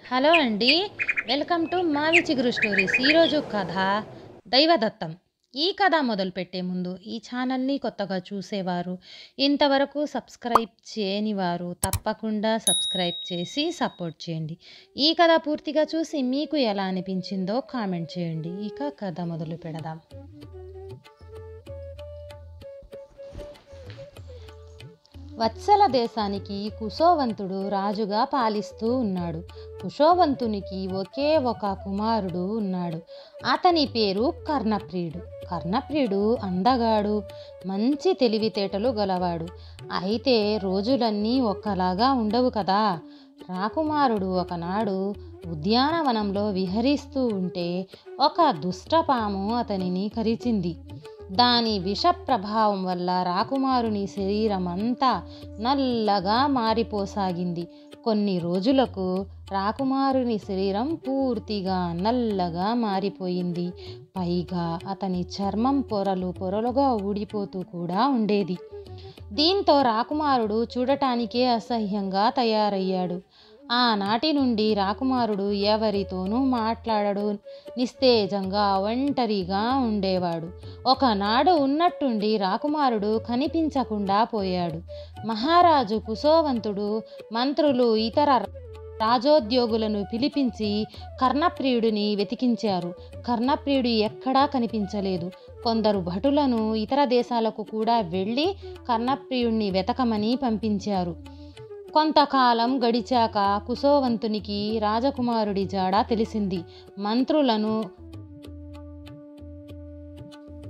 Hello అండి. Welcome to మావి చిగురు స్టోరీస్. ఈరోజు కథ దైవదత్తం. ఈ కథ మొదలుపెట్టే ముందు ఈ ఛానల్ని కొత్తగా చూసేవారు, ఇంతవరకు సబ్స్క్రైబ్ చేయని వారు తప్పకుండా సబ్స్క్రైబ్ చేసి సపోర్ట్ చేయండి. ఈ కథ పూర్తిగా చూసి మీకు ఎలా అనిపించిందో కామెంట్ చేయండి. ఇక కథ మొదలు పెడదాం. వత్సల దేశానికి కుశోవంతుడు రాజుగా పాలిస్తూ ఉన్నాడు. కుశోవంతునికి ఒకే ఒక కుమారుడు ఉన్నాడు. అతని పేరు కర్ణప్రియుడు. కర్ణప్రియుడు అందగాడు, మంచి తెలివితేటలు గలవాడు. అయితే రోజులన్నీ ఒక్కలాగా ఉండవు కదా. రాకుమారుడు ఒకనాడు ఉద్యానవనంలో విహరిస్తూ ఉంటే ఒక దుష్టపాము అతనిని కరిచింది. దాని విష ప్రభావం వల్ల రాకుమారుని శరీరం అంతా నల్లగా మారిపోసాగింది. కొన్ని రోజులకు రాకుమారుని శరీరం పూర్తిగా నల్లగా మారిపోయింది. పైగా అతని చర్మం పొరలు పొరలుగా ఊడిపోతూ కూడా ఉండేది. దీంతో రాకుమారుడు చూడటానికే అసహ్యంగా తయారయ్యాడు. ఆనాటి నుండి రాకుమారుడు ఎవరితోనూ మాట్లాడడు, నిస్తేజంగా ఒంటరిగా ఉండేవాడు. ఒకనాడు ఉన్నట్టుండి రాకుమారుడు కనిపించకుండా పోయాడు. మహారాజు కుశోవంతుడు మంత్రులు ఇతర రాజోద్యోగులను పిలిపించి కర్ణప్రియుడిని వెతికించారు. కర్ణప్రియుడు ఎక్కడా కనిపించలేదు. కొందరు భటులను ఇతర దేశాలకు కూడా వెళ్ళి కర్ణప్రియుడిని వెతకమని పంపించారు. కొంతకాలం గడిచాక కుశోవంతునికి రాజకుమారుడి జాడ తెలిసింది. మంత్రులను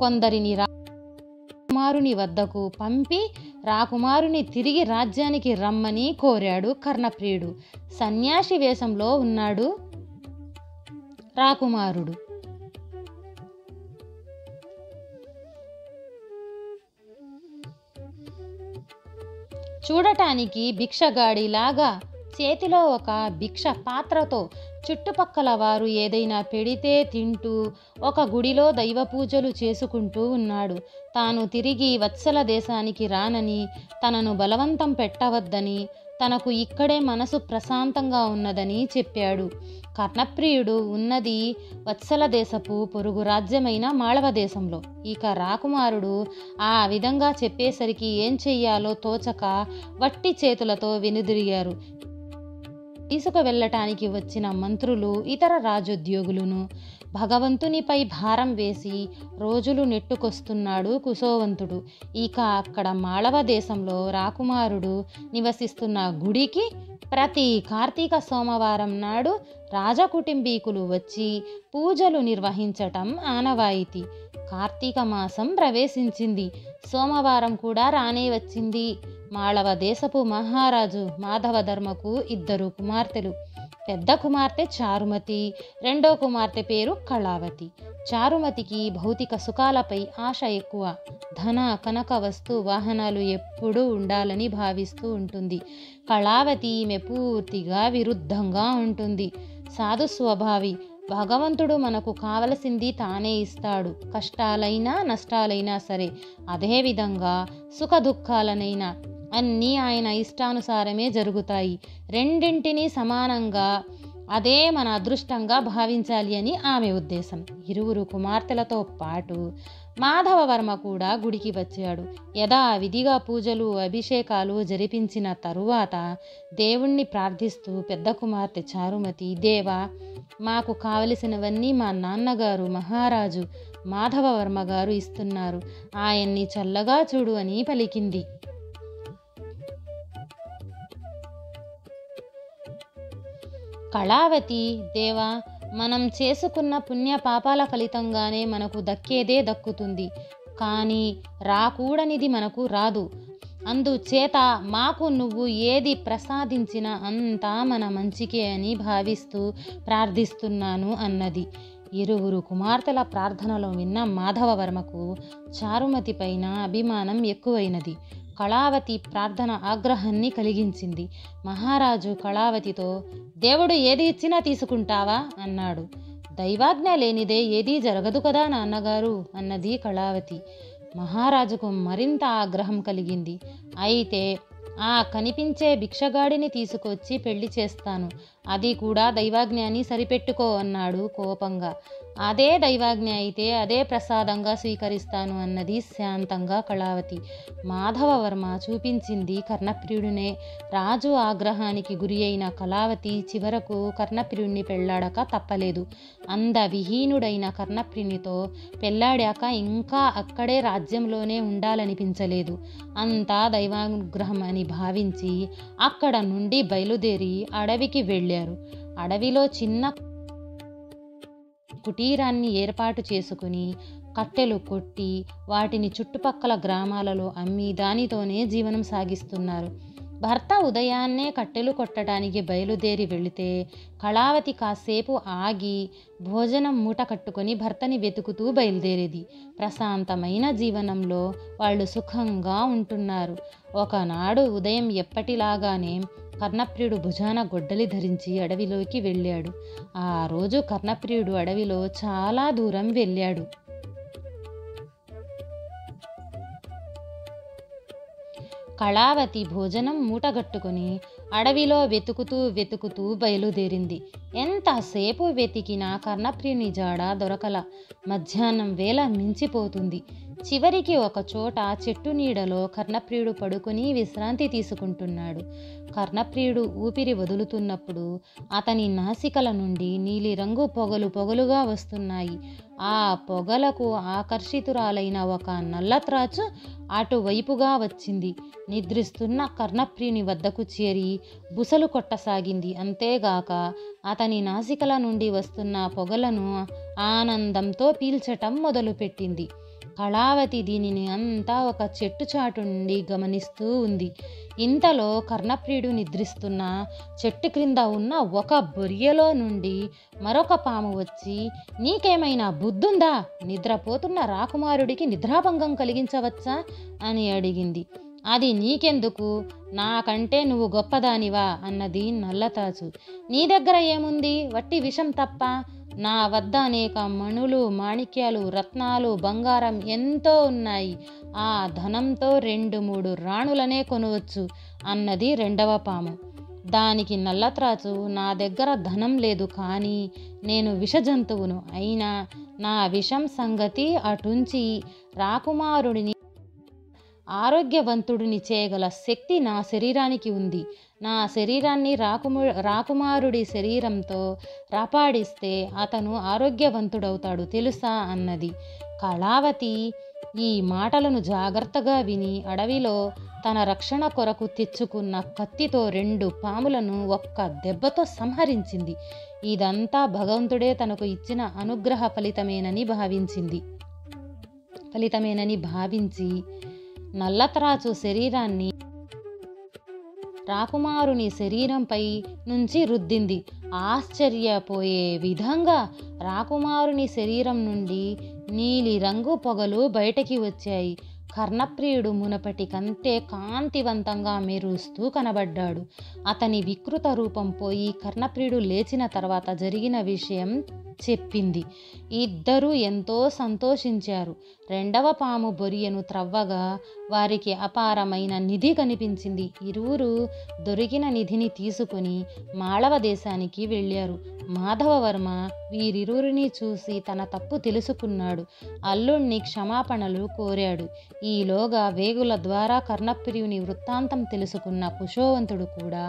కొందరిని రాకుమారుని వద్దకు పంపి రాకుమారుని తిరిగి రాజ్యానికి రమ్మని కోరాడు కర్ణప్రియుడు. సన్యాసి వేషంలో ఉన్నాడు రాకుమారుడు. చూడటానికి భిక్షగాడిలాగా చేతిలో ఒక భిక్ష పాత్రతో చుట్టుపక్కల వారు ఏదైనా పెడితే తింటూ ఒక గుడిలో దైవ పూజలు చేసుకుంటూ ఉన్నాడు. తాను తిరిగి వత్సల దేశానికి రానని, తనను బలవంతం పెట్టవద్దని, తనకు ఇక్కడే మనసు ప్రశాంతంగా ఉన్నదని చెప్పాడు. కర్ణప్రియుడు ఉన్నది వత్సల దేశపు పొరుగు రాజ్యమైన మాళవ దేశంలో. ఇక రాకుమారుడు ఆ విధంగా చెప్పేసరికి ఏం చెయ్యాలో తోచక వట్టి చేతులతో వెనుదిరిగారు. తీసుకు వెళ్ళటానికి వచ్చిన మంత్రులు ఇతర రాజోద్యోగులను భగవంతునిపై భారం వేసి రోజులు నెట్టుకొస్తున్నాడు కుశోవంతుడు. ఇక అక్కడ మాళవ దేశంలో రాకుమారుడు నివసిస్తున్న గుడికి ప్రతి కార్తీక సోమవారం నాడు రాజకుటుంబీకులు వచ్చి పూజలు నిర్వహించటం ఆనవాయితీ. కార్తీక మాసం ప్రవేశించింది. సోమవారం కూడా రానే వచ్చింది. మాళవ దేశపు మహారాజు మాధవధర్మకు 2 కుమార్తెలు. పెద్ద కుమార్తె చారుమతి, రెండో కుమార్తె పేరు కళావతి. చారుమతికి భౌతిక సుఖాలపై ఆశ ఎక్కువ. ధన కనక వస్తు వాహనాలు ఎప్పుడూ ఉండాలని భావిస్తూ ఉంటుంది. కళావతి ఈమె పూర్తిగా విరుద్ధంగా ఉంటుంది. సాధు స్వభావి. భగవంతుడు మనకు కావలసింది తానే ఇస్తాడు. కష్టాలైనా నష్టాలైనా సరే, అదేవిధంగా సుఖ దుఃఖాలనైనా అన్నీ ఆయన ఇష్టానుసారమే జరుగుతాయి. రెండింటినీ సమానంగా అదే మన అదృష్టంగా భావించాలి అని ఆమె ఉద్దేశం. 2 కుమార్తెలతో పాటు మాధవవర్మ కూడా గుడికి వచ్చాడు. యథావిధిగా పూజలు అభిషేకాలు జరిపించిన తరువాత దేవుణ్ణి ప్రార్థిస్తూ పెద్ద కుమార్తె చారుమతి, దేవా, మాకు కావలసినవన్నీ మా నాన్నగారు మహారాజు మాధవవర్మ గారు ఇస్తున్నారు, ఆయన్ని చల్లగా చూడు అని పలికింది. కళావతి, దేవా, మనం చేసుకున్న పుణ్య పాపాల ఫలితంగానే మనకు దక్కేదే దక్కుతుంది, కానీ రాకూడనిది మనకు రాదు. అందుచేత మాకు నువ్వు ఏది ప్రసాదించినా అంతా మన మంచికే అని భావిస్తూ ప్రార్థిస్తున్నాను అన్నది. 2 కుమార్తెల ప్రార్థనలు విన్న మాధవవర్మకు చారుమతి పైన అభిమానం ఎక్కువైనది. కళావతి ప్రార్థన ఆగ్రహాన్ని కలిగించింది. మహారాజు కళావతితో, దేవుడు ఏది ఇచ్చినా తీసుకుంటావా అన్నాడు. దైవాజ్ఞ లేనిదే ఏదీ జరగదు కదా నాన్నగారు అన్నది కళావతి. మహారాజుకు మరింత ఆగ్రహం కలిగింది. అయితే ఆ కనిపించే భిక్షగాడిని తీసుకొచ్చి పెళ్లి చేస్తాను, అది కూడా దైవాజ్ఞ అని సరిపెట్టుకో అన్నాడు కోపంగా. అదే దైవాజ్ఞ అయితే అదే ప్రసాదంగా స్వీకరిస్తాను అన్నది శాంతంగా కళావతి. మాధవవర్మ చూపించింది కర్ణప్రియుడినే. రాజు ఆగ్రహానికి గురి అయిన కళావతి చివరకు కర్ణప్రియుడిని పెళ్లాడక తప్పలేదు. అందవిహీనుడైన కర్ణప్రియునితో పెళ్లాడాక ఇంకా అక్కడే రాజ్యంలోనే ఉండాలనిపించలేదు. అంతా దైవానుగ్రహం అని భావించి అక్కడ నుండి బయలుదేరి అడవికి వెళ్ళారు. అడవిలో చిన్న కుటీరాన్ని ఏర్పాటు చేసుకుని కట్టెలు కొట్టి వాటిని చుట్టుపక్కల గ్రామాలలో అమ్మి దానితోనే జీవనం సాగిస్తున్నారు. భర్త ఉదయాన్నే కట్టెలు కొట్టడానికి బయలుదేరి వెళితే కళావతి కాసేపు ఆగి భోజనం మూట కట్టుకొని భర్తని వెతుకుతూ బయలుదేరేది. ప్రశాంతమైన జీవనంలో వాళ్ళు సుఖంగా ఉంటున్నారు. ఒకనాడు ఉదయం ఎప్పటిలాగానే కర్ణప్రియుడు భుజాన గొడ్డలి ధరించి అడవిలోకి వెళ్ళాడు. ఆ రోజు కర్ణప్రియుడు అడవిలో చాలా దూరం వెళ్ళాడు. కళావతి భోజనం మూటగట్టుకుని అడవిలో వెతుకుతూ బయలుదేరింది. ఎంతసేపు వెతికినా కర్ణప్రియుని జాడ దొరకల. మధ్యాహ్నం వేళ మించిపోతుంది. చివరికి ఒక చోట చెట్టు నీడలో కర్ణప్రియుడు పడుకుని విశ్రాంతి తీసుకుంటున్నాడు. కర్ణప్రియుడు ఊపిరి వదులుతున్నప్పుడు అతని నాసికల నుండి నీలిరంగు పొగలుగా వస్తున్నాయి. ఆ పొగలకు ఆకర్షితురాలైన ఒక నల్లత్రాచు అటువైపుగా వచ్చింది. నిద్రిస్తున్న కర్ణప్రియుని వద్దకు చేరి బుసలు కొట్టసాగింది. అంతేగాక అతని నాసికల నుండి వస్తున్న పొగలను ఆనందంతో పీల్చటం మొదలుపెట్టింది. కళావతి దీనిని అంతా ఒక చెట్టు చాటు నుండి గమనిస్తూ ఉంది. ఇంతలో కర్ణప్రియుడు నిద్రిస్తున్న చెట్టు క్రింద ఉన్న ఒక బొరియలో నుండి మరొక పాము వచ్చి, నీకేమైనా బుద్ధుందా? నిద్రపోతున్న రాకుమారుడికి నిద్రాభంగం కలిగించవచ్చా అని అడిగింది. అది నీకెందుకు? నాకంటే నువ్వు గొప్పదానివా అన్నది నల్లతాచు. నీ దగ్గర ఏముంది? వట్టి విషం తప్ప. నా వద్ద అనేక మణులు, మాణిక్యాలు, రత్నాలు, బంగారం ఎంతో ఉన్నాయి. ఆ ధనంతో 2-3 రాణులనే కొనవచ్చు అన్నది రెండవ పాము. దానికి నల్లత్రాచు, నా దగ్గర ధనం లేదు, కానీ నేను విషజంతువును. అయినా నా విషం సంగతి అటుంచి రాకుమారుడిని ఆరోగ్యవంతుడిని చేయగల శక్తి నా శరీరానికి ఉంది. నా శరీరాన్ని రాకుమారుడి శరీరంతో రాపాడిస్తే అతను ఆరోగ్యవంతుడవుతాడు తెలుసా అన్నది. కళావతి ఈ మాటలను జాగ్రత్తగా విని అడవిలో తన రక్షణ కొరకు తెచ్చుకున్న కత్తితో 2 పాములను ఒక్క దెబ్బతో సంహరించింది. ఇదంతా భగవంతుడే తనకు ఇచ్చిన అనుగ్రహ ఫలితమేనని భావించి నల్లత్రాచు శరీరాన్ని రాకుమారుని శరీరంపై నుంచి రుద్దింది. ఆశ్చర్యపోయే విధంగా రాకుమారుని శరీరం నుండి నీలిరంగు పొగలు బయటకి వచ్చాయి. కర్ణప్రియుడు మునపటి కంటే కాంతివంతంగా మెరుస్తూ కనబడ్డాడు. అతని వికృత రూపం పోయి కర్ణప్రియుడు లేచిన తర్వాత జరిగిన విషయం చెప్పింది. ఇద్దరూ ఎంతో సంతోషించారు. రెండవ పాము బొరియను త్రవ్వగా వారికి అపారమైన నిధి కనిపించింది. ఇరువురు దొరికిన నిధిని తీసుకుని మాళవ దేశానికి వెళ్ళారు. మాధవవర్మ వీరిరువురిని చూసి తన తప్పు తెలుసుకున్నాడు. అల్లుణ్ణి క్షమాపణలు కోరాడు. ఈలోగా వేగుల ద్వారా కర్ణప్రియుని వృత్తాంతం తెలుసుకున్న కుశోవంతుడు కూడా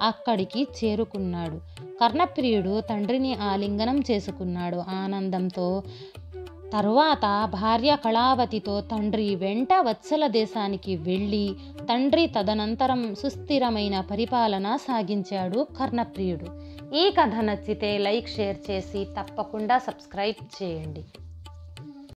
అక్కడికి చేరుకున్నాడు. కర్ణప్రియుడు తండ్రిని ఆలింగనం చేసుకున్నాడు ఆనందంతో. తరువాత భార్య కళావతితో తండ్రి వెంట వత్సల దేశానికి వెళ్ళి తండ్రి తదనంతరం సుస్థిరమైన పరిపాలన సాగించాడు కర్ణప్రియుడు. ఈ కథ నచ్చితే లైక్, షేర్ చేసి తప్పకుండా సబ్స్క్రైబ్ చేయండి.